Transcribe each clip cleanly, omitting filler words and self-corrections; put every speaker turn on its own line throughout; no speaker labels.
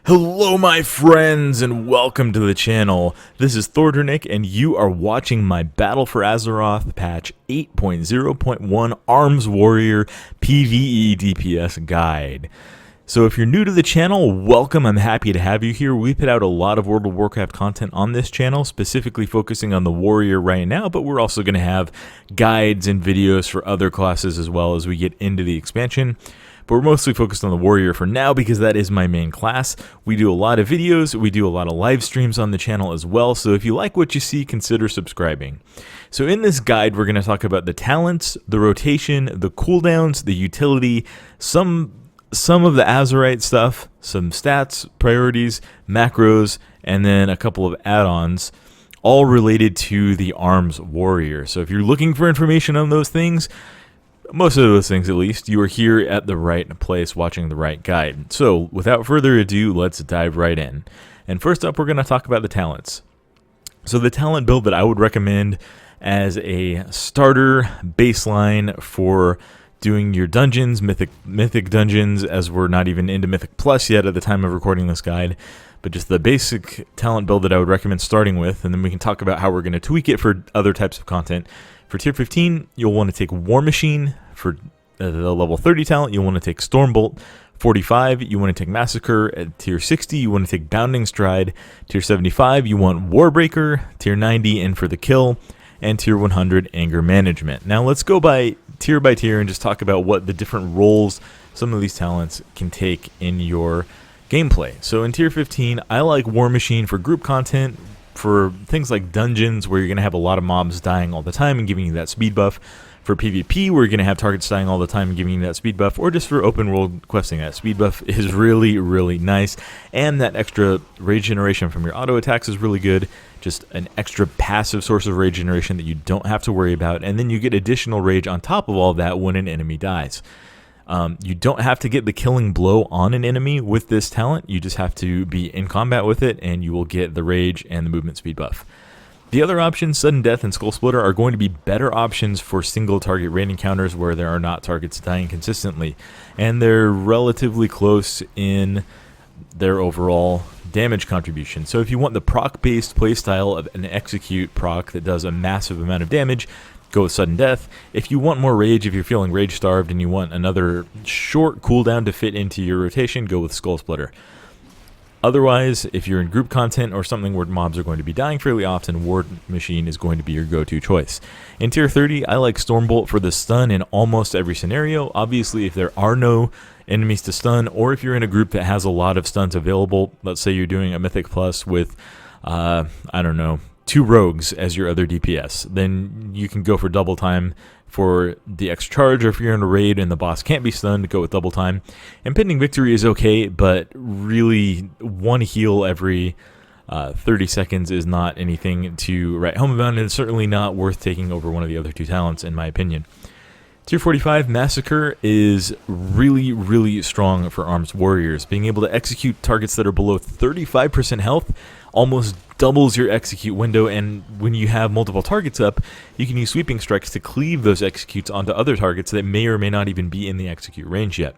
Hello my friends and welcome to the channel. This is Thordernick and you are watching my Battle for Azeroth patch 8.0.1 Arms Warrior PvE DPS guide. So if you're new to the channel, welcome. I'm happy to have you here. We put out a lot of World of Warcraft content on this channel, specifically focusing on the Warrior right now, but we're also going to have guides and videos for other classes as well as we get into the expansion. But we're mostly focused on the Warrior for now because that is my main class. We do a lot of videos, we do a lot of live streams on the channel as well, so if you like what you see, consider subscribing. So in this guide, we're going to talk about the talents, the rotation, the cooldowns, the utility, some of the Azerite stuff, some stats, priorities, macros, and then a couple of add-ons, all related to the Arms Warrior. So if you're looking for information on those things, most of those things at least, you are here at the right place watching the right guide. So without further ado, let's dive right in. And first up, we're going to talk about the talents. So the talent build that I would recommend as a starter baseline for doing your dungeons, mythic dungeons, as we're not even into Mythic Plus yet at the time of recording this guide, but just the basic talent build that I would recommend starting with, and then we can talk about how we're going to tweak it for other types of content. For tier 15, you'll want to take War Machine. For the level 30 talent, you'll want to take Stormbolt. 45, you want to take Massacre. At tier 60, you want to take Bounding Stride. Tier 75, you want Warbreaker. Tier 90, In for the Kill. And tier 100, Anger Management. Now let's go by tier and just talk about what the different roles some of these talents can take in your gameplay. So in tier 15, I like War Machine for group content, for things like dungeons where you're going to have a lot of mobs dying all the time and giving you that speed buff. For PvP, where you're going to have targets dying all the time and giving you that speed buff, or just for open world questing, that speed buff is really, really nice. And that extra rage generation from your auto attacks is really good. Just an extra passive source of rage generation that you don't have to worry about. And then you get additional rage on top of all that when an enemy dies. You don't have to get the killing blow on an enemy with this talent. You just have to be in combat with it, and you will get the rage and the movement speed buff. The other options, Sudden Death and Skull Splitter, are going to be better options for single target raid encounters where there are not targets dying consistently, and they're relatively close in their overall damage contribution. So if you want the proc-based playstyle of an Execute proc that does a massive amount of damage, go with Sudden Death. If you want more rage, if you're feeling rage starved and you want another short cooldown to fit into your rotation, go with Skull Splitter. Otherwise, if you're in group content or something where mobs are going to be dying fairly often, War Machine is going to be your go-to choice. In tier 30, I like Stormbolt for the stun in almost every scenario. Obviously, if there are no enemies to stun, or if you're in a group that has a lot of stuns available, let's say you're doing a Mythic Plus with, I don't know, 2 rogues as your other DPS, then you can go for double time for the extra charge, or if you're in a raid and the boss can't be stunned, go with double time. Impending Victory is okay, but really one heal every 30 seconds is not anything to write home about, and it's certainly not worth taking over one of the other 2 talents, in my opinion. Tier 45, Massacre is really, really strong for Arms Warriors. Being able to execute targets that are below 35% health almost doubles your execute window, and when you have multiple targets up, you can use Sweeping Strikes to cleave those executes onto other targets that may or may not even be in the execute range yet.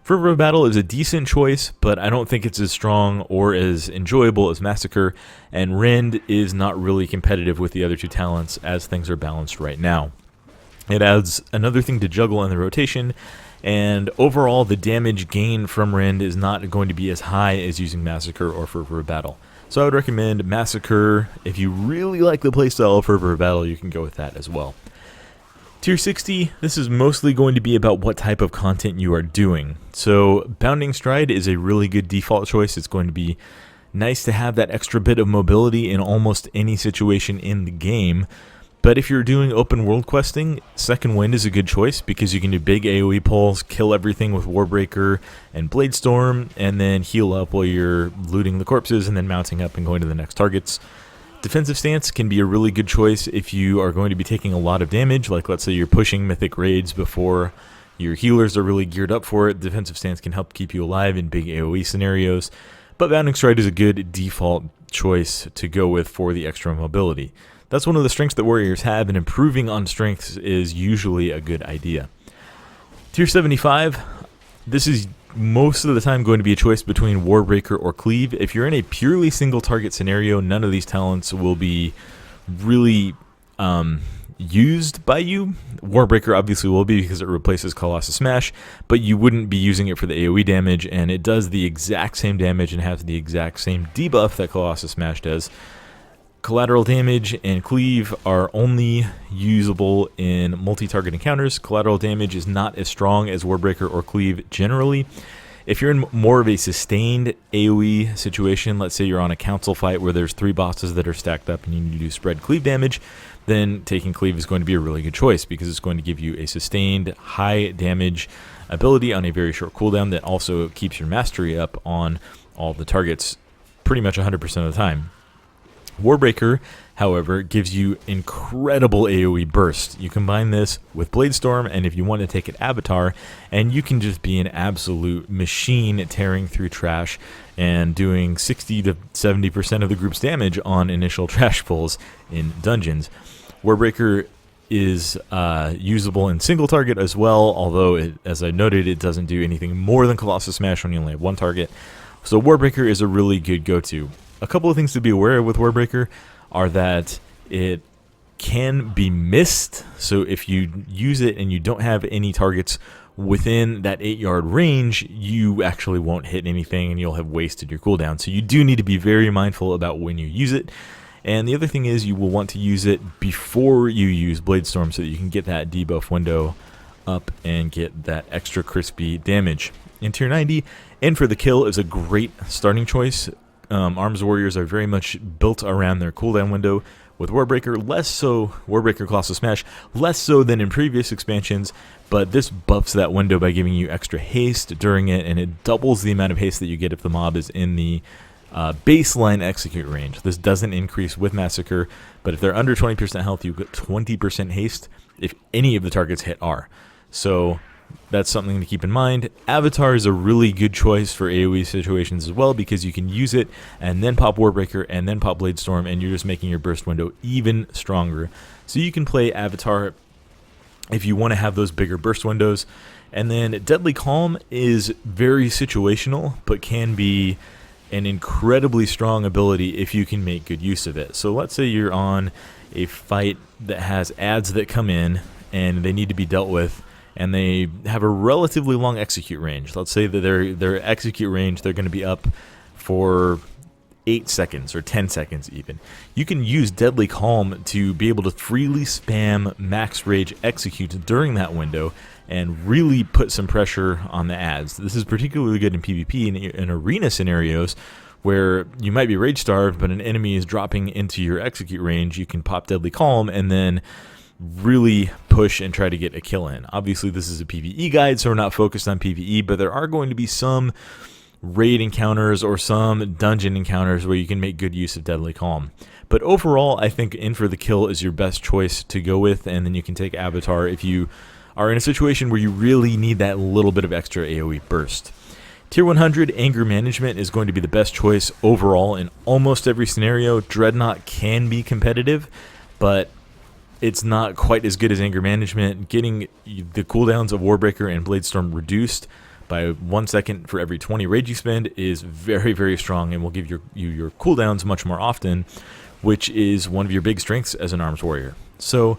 Fervor of Battle is a decent choice, but I don't think it's as strong or as enjoyable as Massacre, and Rend is not really competitive with the other 2 talents as things are balanced right now. It adds another thing to juggle in the rotation, and overall the damage gain from Rend is not going to be as high as using Massacre or Fervor of Battle. So I would recommend Massacre. If you really like the playstyle of Fervor of Battle, you can go with that as well. Tier 60, this is mostly going to be about what type of content you are doing. So Bounding Stride is a really good default choice. It's going to be nice to have that extra bit of mobility in almost any situation in the game. But if you're doing open world questing, Second Wind is a good choice because you can do big AoE pulls, kill everything with Warbreaker and Bladestorm, and then heal up while you're looting the corpses and then mounting up and going to the next targets. Defensive Stance can be a really good choice if you are going to be taking a lot of damage, like let's say you're pushing Mythic Raids before your healers are really geared up for it. Defensive Stance can help keep you alive in big AoE scenarios, but Bounding Stride is a good default choice to go with for the extra mobility. That's one of the strengths that Warriors have, and improving on strengths is usually a good idea. Tier 75, this is most of the time going to be a choice between Warbreaker or Cleave. If you're in a purely single target scenario, none of these talents will be really used by you. Warbreaker obviously will be because it replaces Colossus Smash, but you wouldn't be using it for the AoE damage, and it does the exact same damage and has the exact same debuff that Colossus Smash does. Collateral damage and Cleave are only usable in multi-target encounters. Collateral damage is not as strong as Warbreaker or Cleave generally. If you're in more of a sustained AoE situation, let's say you're on a council fight where there's 3 bosses that are stacked up and you need to spread Cleave damage, then taking Cleave is going to be a really good choice because it's going to give you a sustained high damage ability on a very short cooldown that also keeps your mastery up on all the targets pretty much 100% of the time. Warbreaker, however, gives you incredible AoE burst. You combine this with Bladestorm, and if you want to take an Avatar, and you can just be an absolute machine tearing through trash and doing 60 to 70% of the group's damage on initial trash pulls in dungeons. Warbreaker is usable in single target as well, although, as I noted, it doesn't do anything more than Colossus Smash when you only have 1 target. So Warbreaker is a really good go-to. A couple of things to be aware of with Warbreaker are that it can be missed. So if you use it and you don't have any targets within that 8-yard range, you actually won't hit anything and you'll have wasted your cooldown. So you do need to be very mindful about when you use it. And the other thing is you will want to use it before you use Bladestorm so that you can get that debuff window up and get that extra crispy damage. In tier 90, In for the Kill is a great starting choice. Arms Warriors are very much built around their cooldown window. With Warbreaker, less so, Warbreaker Colossus Smash, less so than in previous expansions, but this buffs that window by giving you extra haste during it, and it doubles the amount of haste that you get if the mob is in the baseline execute range. This doesn't increase with Massacre, but if they're under 20% health, you get 20% haste if any of the targets hit R. So that's something to keep in mind. Avatar is a really good choice for AoE situations as well because you can use it and then pop Warbreaker and then pop Bladestorm, and you're just making your burst window even stronger. So you can play Avatar if you want to have those bigger burst windows. And then Deadly Calm is very situational, but can be an incredibly strong ability if you can make good use of it. So let's say you're on a fight that has adds that come in and they need to be dealt with, and they have a relatively long execute range. Let's say that their execute range, they're going to be up for 8 seconds or 10 seconds even. You can use Deadly Calm to be able to freely spam max rage execute during that window and really put some pressure on the adds. This is particularly good in PvP in arena scenarios where you might be rage starved, but an enemy is dropping into your execute range. You can pop Deadly Calm and then really push and try to get a kill in. Obviously, this is a PvE guide, so we're not focused on PvE, but there are going to be some raid encounters or some dungeon encounters where you can make good use of Deadly Calm. But overall, I think In for the Kill is your best choice to go with, and then you can take Avatar if you are in a situation where you really need that little bit of extra AoE burst. Tier 100, Anger Management is going to be the best choice overall in almost every scenario. Dreadnought can be competitive, but it's not quite as good as Anger Management. Getting the cooldowns of Warbreaker and Bladestorm reduced by 1 second for every 20 rage you spend is very, very strong and will give you your cooldowns much more often, which is one of your big strengths as an Arms Warrior. So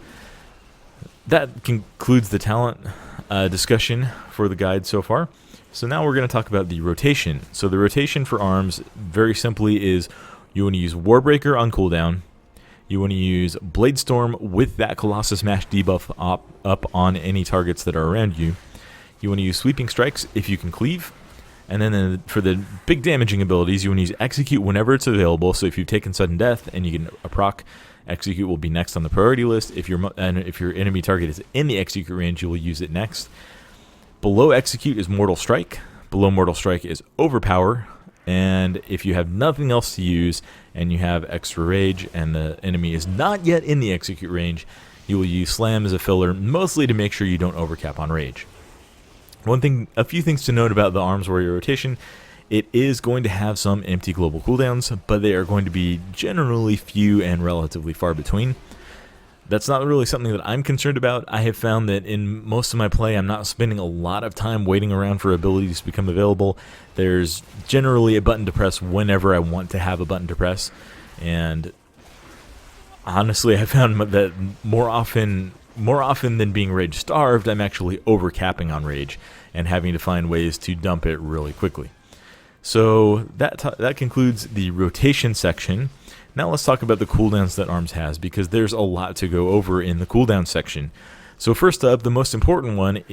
that concludes the talent discussion for the guide so far. So now we're going to talk about the rotation. So the rotation for Arms, very simply, is you want to use Warbreaker on cooldown. You want to use Bladestorm with that Colossus Smash debuff up on any targets that are around you. You want to use Sweeping Strikes if you can cleave. And then for the big damaging abilities, you want to use Execute whenever it's available. So if you've taken Sudden Death and you get a proc, Execute will be next on the priority list. If your enemy target is in the Execute range, you will use it next. Below Execute is Mortal Strike. Below Mortal Strike is Overpower. And if you have nothing else to use and you have extra rage and the enemy is not yet in the execute range, you will use Slam as a filler, mostly to make sure you don't overcap on rage. A few things to note about the Arms Warrior rotation. It is going to have some empty global cooldowns, but they are going to be generally few and relatively far between. That's not really something that I'm concerned about. I have found that in most of my play, I'm not spending a lot of time waiting around for abilities to become available. There's generally a button to press whenever I want to have a button to press. And honestly, I found that more often than being rage starved, I'm actually overcapping on rage and having to find ways to dump it really quickly. So that concludes the rotation section. Now let's talk about the cooldowns that ARMS has, because there's a lot to go over in the cooldown section. So first up, the most important one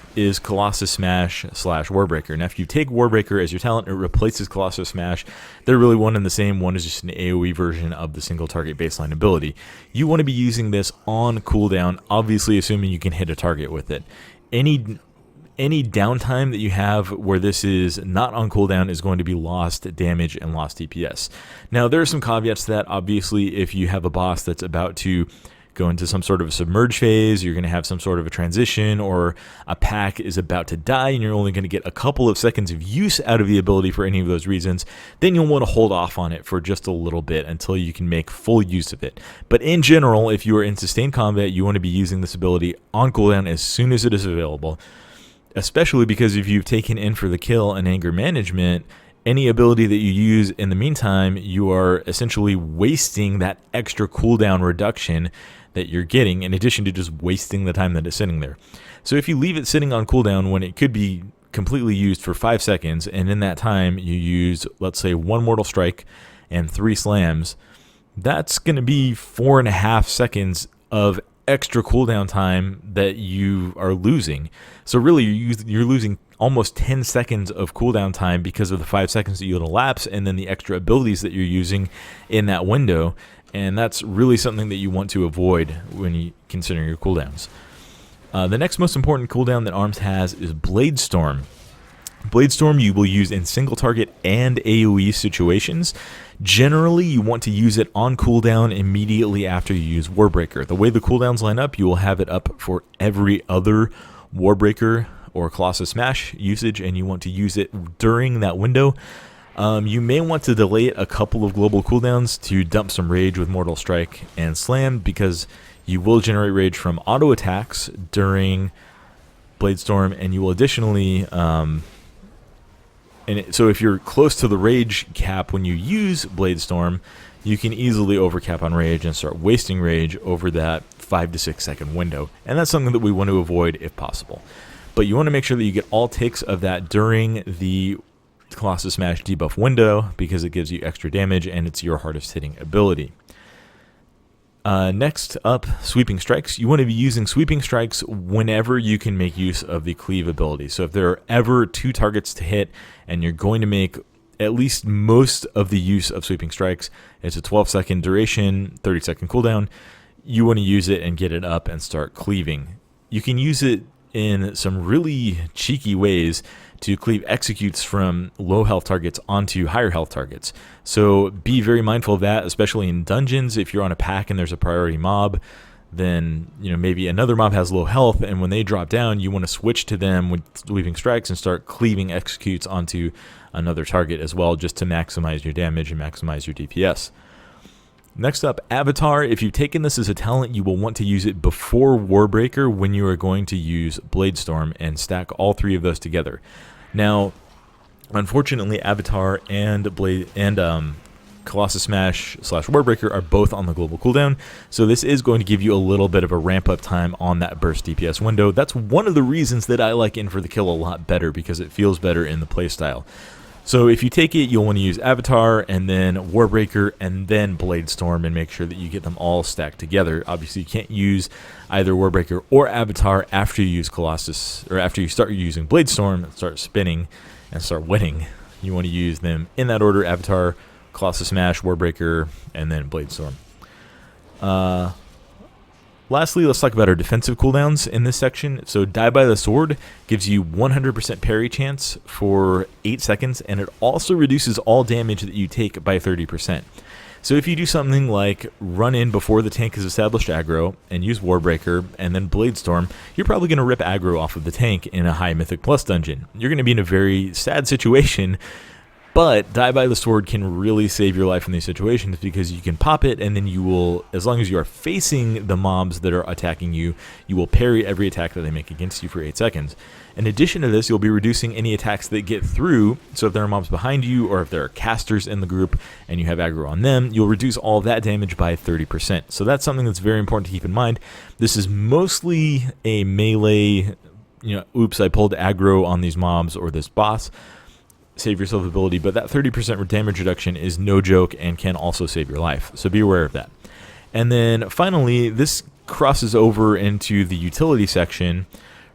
is Colossus Smash / Warbreaker. Now if you take Warbreaker as your talent, it replaces Colossus Smash. They're really one and the same. One is just an AoE version of the single target baseline ability. You want to be using this on cooldown, obviously assuming you can hit a target with it. Any downtime that you have where this is not on cooldown is going to be lost damage and lost DPS. Now, there are some caveats to that. Obviously, if you have a boss that's about to go into some sort of a submerge phase, you're going to have some sort of a transition, or a pack is about to die and you're only going to get a couple of seconds of use out of the ability for any of those reasons, then you'll want to hold off on it for just a little bit until you can make full use of it. But in general, if you are in sustained combat, you want to be using this ability on cooldown as soon as it is available. Especially because if you've taken in for the kill and anger management, any ability that you use in the meantime, you are essentially wasting that extra cooldown reduction that you're getting, in addition to just wasting the time that it's sitting there. So if you leave it sitting on cooldown when it could be completely used for 5 seconds, and in that time you use, let's say, 1 Mortal Strike and 3 slams, that's going to be 4.5 seconds of extra cooldown time that you are losing. So really you're losing almost 10 seconds of cooldown time because of the 5 seconds that you'll elapse and then the extra abilities that you're using in that window, and that's really something that you want to avoid when you consider your cooldowns. The next most important cooldown that ARMS has is Blade Storm. Blade Storm you will use in single target and AoE situations. Generally, you want to use it on cooldown immediately after you use Warbreaker. The way the cooldowns line up, you will have it up for every other Warbreaker or Colossus Smash usage, and you want to use it during that window. You may want to delay it a couple of global cooldowns to dump some rage with Mortal Strike and Slam, because you will generate rage from auto attacks during Blade Storm, and you will additionally so if you're close to the rage cap when you use Blade Storm, you can easily overcap on rage and start wasting rage over that 5 to 6 second window. And that's something that we want to avoid if possible. But you want to make sure that you get all ticks of that during the Colossus Smash debuff window, because it gives you extra damage and it's your hardest hitting ability. Next up, Sweeping Strikes. You want to be using Sweeping Strikes whenever you can make use of the Cleave ability. So if there are ever 2 targets to hit and you're going to make at least most of the use of Sweeping Strikes, it's a 12-second duration, 30-second cooldown, you want to use it and get it up and start cleaving. You can use it in some really cheeky ways to cleave executes from low health targets onto higher health targets. So be very mindful of that, especially in dungeons. If you're on a pack and there's a priority mob, then maybe another mob has low health, and when they drop down, you want to switch to them with Sweeping Strikes and start cleaving executes onto another target as well, just to maximize your damage and maximize your DPS. Next up, Avatar. If you've taken this as a talent, you will want to use it before Warbreaker when you are going to use Blade Storm, and stack all 3 of those together. Now, unfortunately, Avatar and Colossus Smash / Warbreaker are both on the global cooldown, so this is going to give you a little bit of a ramp up time on that burst DPS window. That's one of the reasons that I like In for the Kill a lot better, because it feels better in the playstyle. So if you take it, you'll want to use Avatar and then Warbreaker and then Blade Storm, and make sure that you get them all stacked together. Obviously, you can't use either Warbreaker or Avatar after you use Colossus, or after you start using Blade Storm and start spinning and start winning. You want to use them in that order: Avatar, Colossus Smash, Warbreaker, and then Blade Storm. Lastly, let's talk about our defensive cooldowns in this section. So Die by the Sword gives you 100% parry chance for 8 seconds, and it also reduces all damage that you take by 30%. So if you do something like run in before the tank has established aggro and use Warbreaker and then Blade Storm, you're probably going to rip aggro off of the tank in a high Mythic Plus dungeon. You're going to be in a very sad situation, But Die by the Sword can really save your life in these situations because you can pop it, and then you will, as long as you are facing the mobs that are attacking you, you will parry every attack that they make against you for 8 seconds. In addition to this, you'll be reducing any attacks that get through. So if there are mobs behind you, or if there are casters in the group and you have aggro on them, you'll reduce all of that damage by 30%. So that's something that's very important to keep in mind. This is mostly a melee, oops, I pulled aggro on these mobs or this boss, save yourself ability, but that 30% damage reduction is no joke and can also save your life, so be aware of that. And then finally, this crosses over into the utility section.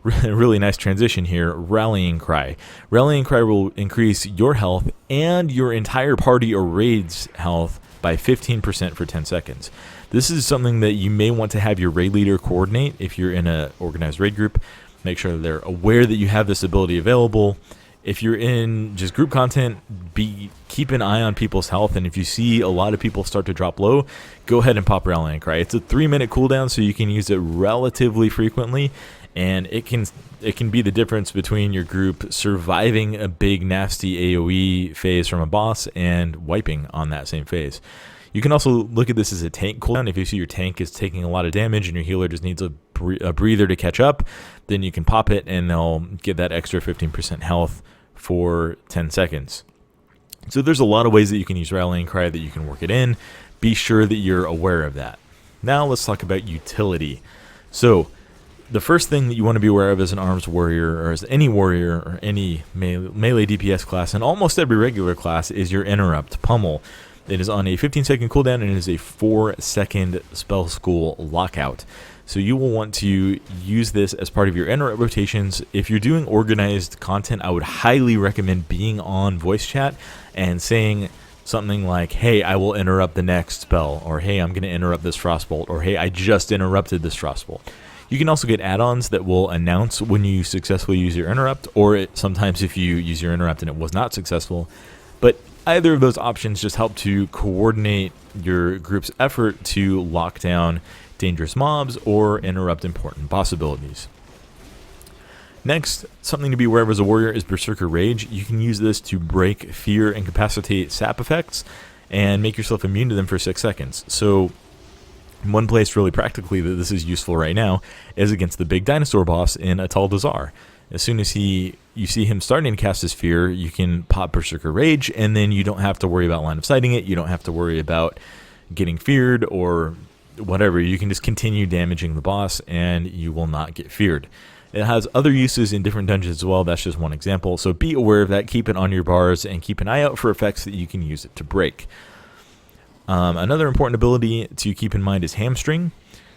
Really nice transition here. Rallying Cry. Rallying Cry will increase your health and your entire party or raid's health by 15% for 10 seconds. This is something that you may want to have your raid leader coordinate if you're in an organized raid group. Make sure they're aware that you have this ability available. If you're in just group content, keep an eye on people's health, and if you see a lot of people start to drop low, go ahead and pop Rallying Cry. It's a 3-minute cooldown, so you can use it relatively frequently, and it can be the difference between your group surviving a big nasty AoE phase from a boss and wiping on that same phase. You can also look at this as a tank cooldown. If you see your tank is taking a lot of damage and your healer just needs a breather to catch up, then you can pop it and they'll get that extra 15% health for 10 seconds. So there's a lot of ways that you can use Rallying Cry, that you can work it in. Be sure that you're aware of that. Now let's talk about utility. So the first thing that you want to be aware of as an arms warrior, or as any warrior or any melee DPS class, and almost every regular class, is your interrupt pummel. It is on a 15-second cooldown, and it is a 4-second spell school lockout. So you will want to use this as part of your interrupt rotations. If you're doing organized content, I would highly recommend being on voice chat and saying something like, hey, I will interrupt the next spell, or hey, I'm going to interrupt this frostbolt, or hey, I just interrupted this frostbolt. You can also get add-ons that will announce when you successfully use your interrupt, or sometimes if you use your interrupt and it was not successful. But either of those options just help to coordinate your group's effort to lock down dangerous mobs or interrupt important boss abilities. Next, something to be aware of as a warrior is Berserker Rage. You can use this to break, fear, and incapacitate sap effects and make yourself immune to them for 6 seconds. So one place really practically that this is useful right now is against the big dinosaur boss in Atal Dazar. As soon as you see him starting to cast his fear, you can pop Berserker Rage, and then you don't have to worry about line of sighting it. You don't have to worry about getting feared or whatever. You can just continue damaging the boss, and you will not get feared. It has other uses in different dungeons as well. That's just one example. So be aware of that. Keep it on your bars, and keep an eye out for effects that you can use it to break. Another important ability to keep in mind is Hamstring.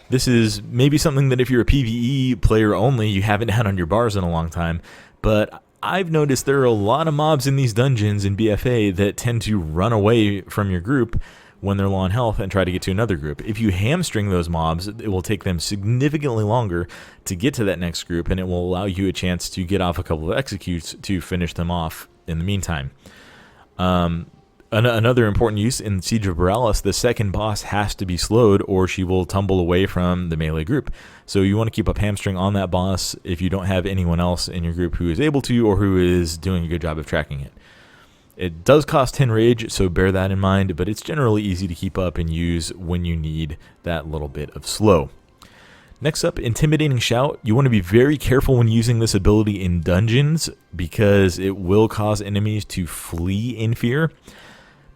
This is maybe something that if you're a PvE player only, you haven't had on your bars in a long time, but I've noticed there are a lot of mobs in these dungeons in BFA that tend to run away from your group when they're low on health and try to get to another group. If you hamstring those mobs, it will take them significantly longer to get to that next group, and it will allow you a chance to get off a couple of executes to finish them off in the meantime. Another important use in Siege of Borealis, the second boss has to be slowed or she will tumble away from the melee group. So you want to keep up hamstring on that boss if you don't have anyone else in your group who is able to or who is doing a good job of tracking it. It does cost 10 rage, so bear that in mind, but it's generally easy to keep up and use when you need that little bit of slow. Next up, Intimidating Shout. You want to be very careful when using this ability in dungeons because it will cause enemies to flee in fear.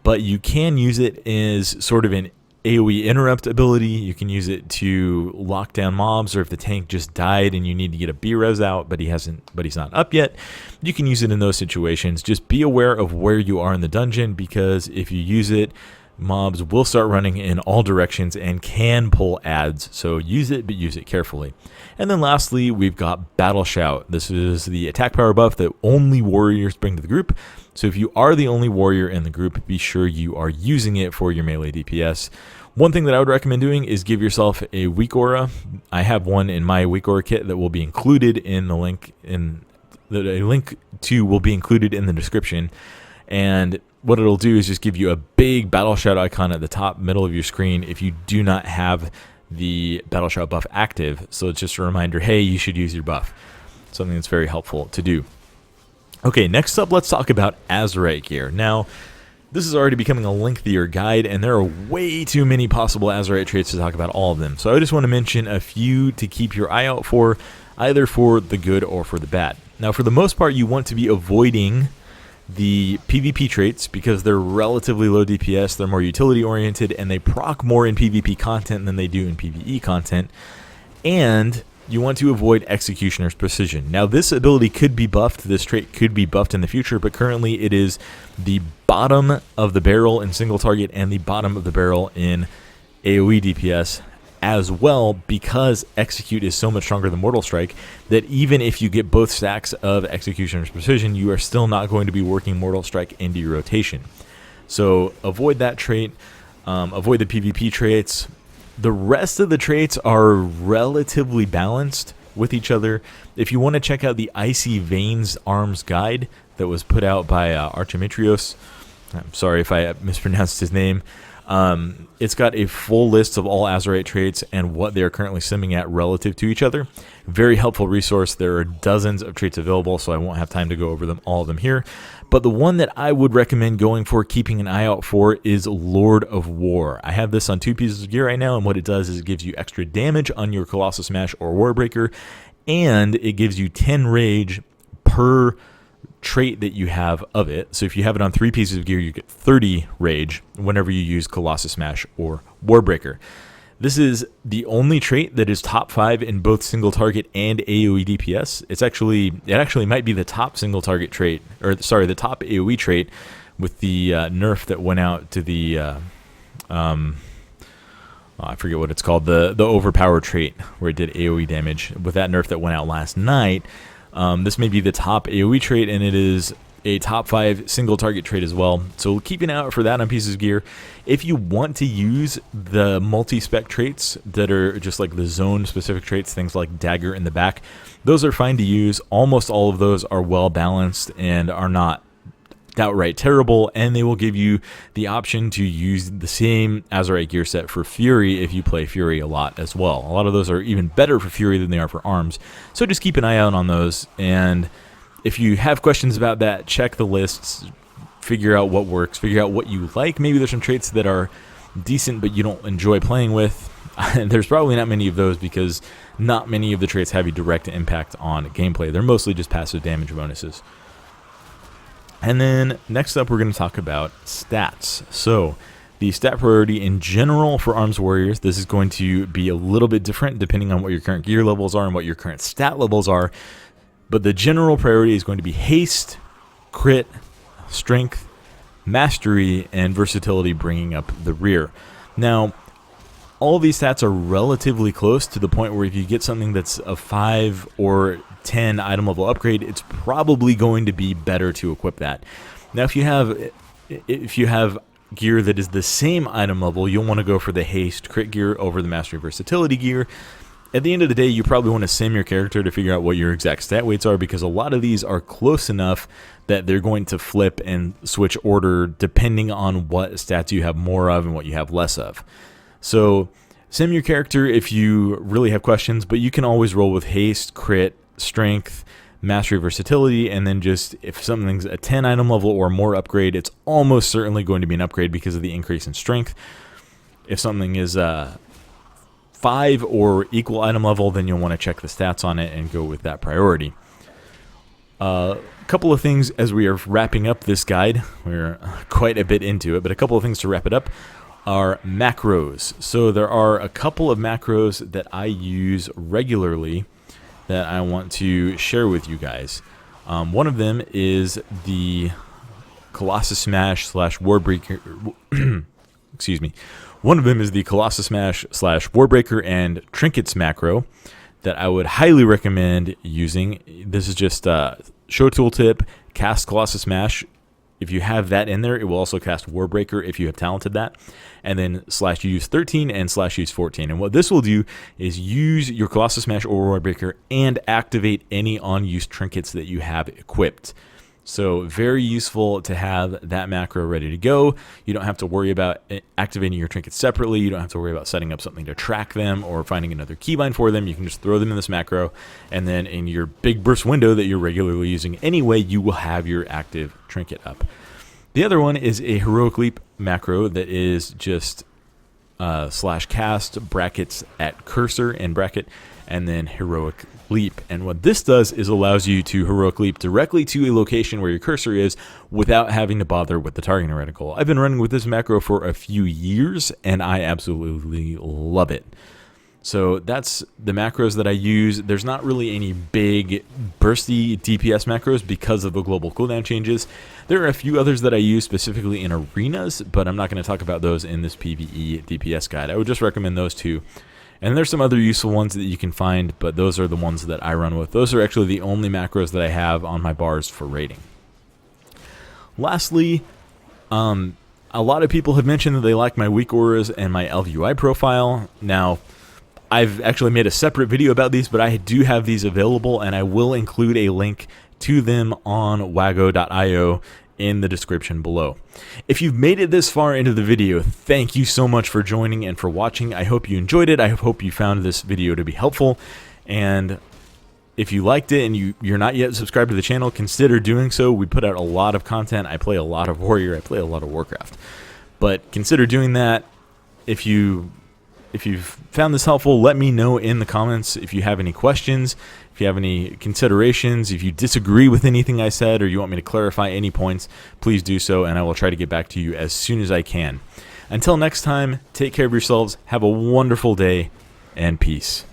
But you can use it as sort of an AoE interrupt ability. You can use it to lock down mobs, or if the tank just died and you need to get a B-res out, but he's not up yet, you can use it in those situations. Just be aware of where you are in the dungeon, because if you use it, mobs will start running in all directions and can pull adds. So use it, but use it carefully. And then lastly, we've got Battle Shout. This is the attack power buff that only warriors bring to the group. So if you are the only warrior in the group, be sure you are using it for your melee DPS. One thing that I would recommend doing is give yourself a weak aura. I have one in my weak aura kit that will be included in the link. A link to will be included in the description. And what it'll do is just give you a big Battle Shout icon at the top middle of your screen if you do not have the Battle Shout buff active. So it's just a reminder, hey, you should use your buff. Something that's very helpful to do. Okay, next up, let's talk about Azerite gear. Now, this is already becoming a lengthier guide, and there are way too many possible Azerite traits to talk about all of them. So I just want to mention a few to keep your eye out for, either for the good or for the bad. Now, for the most part, you want to be avoiding the PvP traits because they're relatively low DPS, they're more utility oriented, and they proc more in PvP content than they do in PvE content. And you want to avoid Executioner's Precision. Now, this ability could be buffed, this trait could be buffed in the future, but currently it is the bottom of the barrel in single target and the bottom of the barrel in AoE DPS as well, because Execute is so much stronger than Mortal Strike that even if you get both stacks of Executioner's Precision, you are still not going to be working Mortal Strike into your rotation. So avoid that trait, avoid the PvP traits. The rest of the traits are relatively balanced with each other. If you want to check out the Icy Veins Arms Guide that was put out by Archimetrios, I'm sorry if I mispronounced his name, it's got a full list of all Azerite traits and what they're currently simming at relative to each other. Very helpful resource. There are dozens of traits available, so I won't have time to go over them all of them here. But the one that I would recommend going for, keeping an eye out for, is Lord of War. I have this on 2 pieces of gear right now, and what it does is it gives you extra damage on your Colossus Smash or Warbreaker, and it gives you 10 rage per trait that you have of it. So if you have it on 3 pieces of gear, you get 30 rage whenever you use Colossus Smash or Warbreaker. This is the only trait that is top 5 in both single target and AoE DPS. It actually might be the top single target trait, or sorry, the top AoE trait, with the nerf that went out to the I forget what it's called, the overpower trait where it did AoE damage. With that nerf that went out last night, this may be the top AoE trait, and it is a top 5 single target trait as well. So keep an eye out for that on pieces of gear. If you want to use the multi-spec traits that are just like the zone specific traits, things like dagger in the back, those are fine to use. Almost all of those are well balanced and are not outright terrible, and they will give you the option to use the same Azerite gear set for Fury if you play Fury a lot as well. A lot of those are even better for Fury than they are for Arms, so just keep an eye out on those. And if you have questions about that, check the lists, figure out what works, figure out what you like. Maybe there's some traits that are decent but you don't enjoy playing with. There's probably not many of those because not many of the traits have a direct impact on gameplay. They're mostly just passive damage bonuses. And then next up, we're going to talk about stats. So the stat priority in general for Arms Warriors, this is going to be a little bit different depending on what your current gear levels are and what your current stat levels are. But the general priority is going to be haste, crit, strength, mastery, and versatility, bringing up the rear. Now, all these stats are relatively close to the point where if you get something that's a 5 or 10 item level upgrade, it's probably going to be better to equip that. Now, if you have gear that is the same item level, you'll want to go for the haste crit gear over the mastery versatility gear. At the end of the day, you probably want to sim your character to figure out what your exact stat weights are, because a lot of these are close enough that they're going to flip and switch order depending on what stats you have more of and what you have less of. So sim your character if you really have questions, but you can always roll with haste, crit, strength, mastery, versatility, and then just if something's a 10 item level or more upgrade, it's almost certainly going to be an upgrade because of the increase in strength. If something is 5 or equal item level, then you'll want to check the stats on it and go with that priority. A couple of things as we are wrapping up this guide. We're quite a bit into it, but a couple of things to wrap it up are macros. So there are a couple of macros that I use regularly that I want to share with you guys. One of them is the Colossus Smash / Warbreaker. Excuse me. One of them is the Colossus Smash / Warbreaker and Trinkets macro that I would highly recommend using. This is just show tooltip, cast Colossus Smash. If you have that in there, it will also cast Warbreaker if you have talented that. And then /use 13 and /use 14. And what this will do is use your Colossus Smash or Warbreaker and activate any unused trinkets that you have equipped. So very useful to have that macro ready to go. You don't have to worry about activating your trinkets separately. You don't have to worry about setting up something to track them or finding another keybind for them. You can just throw them in this macro, and then in your big burst window that you're regularly using anyway, you will have your active trinket up. The other one is a Heroic Leap macro that is just /cast brackets at cursor and bracket, and then Heroic Leap. And what this does is allows you to Heroic Leap directly to a location where your cursor is without having to bother with the targeting reticle. I've been running with this macro for a few years, and I absolutely love it. So that's the macros that I use. There's not really any big bursty DPS macros because of the global cooldown changes. There are a few others that I use specifically in arenas, but I'm not going to talk about those in this PvE DPS guide. I would just recommend those two. And there's some other useful ones that you can find, but those are the ones that I run with. Those are actually the only macros that I have on my bars for rating. Lastly, a lot of people have mentioned that they like my weak auras and my LVUI profile. Now, I've actually made a separate video about these, but I do have these available, and I will include a link to them on wago.io in the description below. If you've made it this far into the video, thank you so much for joining and for watching. I hope you enjoyed it. I hope you found this video to be helpful. And if you liked it and you're not yet subscribed to the channel, consider doing so. We put out a lot of content. I play a lot of Warrior. I play a lot of Warcraft. But consider doing that. If you've found this helpful, let me know in the comments if you have any questions, if you have any considerations, if you disagree with anything I said, or you want me to clarify any points, please do so, and I will try to get back to you as soon as I can. Until next time, take care of yourselves, have a wonderful day, and peace.